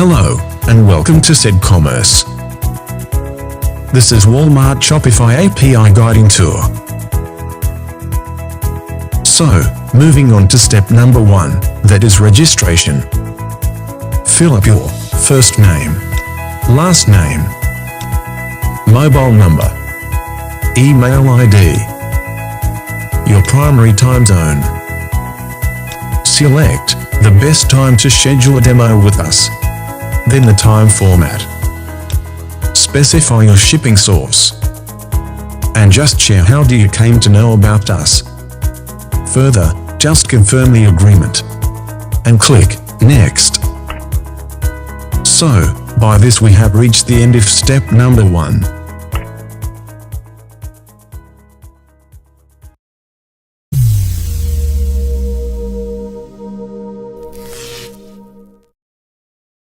Hello, and welcome to CedCommerce. This is Walmart Shopify API Guiding Tour. So, moving on to step number 1, that is registration. Fill up your first name, last name, mobile number, email ID, your primary time zone. Select the best time to schedule a demo with us. Then the time format. Specify your shipping source. And just share how you came to know about us. Further, just confirm the agreement. And click Next. So, by this we have reached the end of step number 1.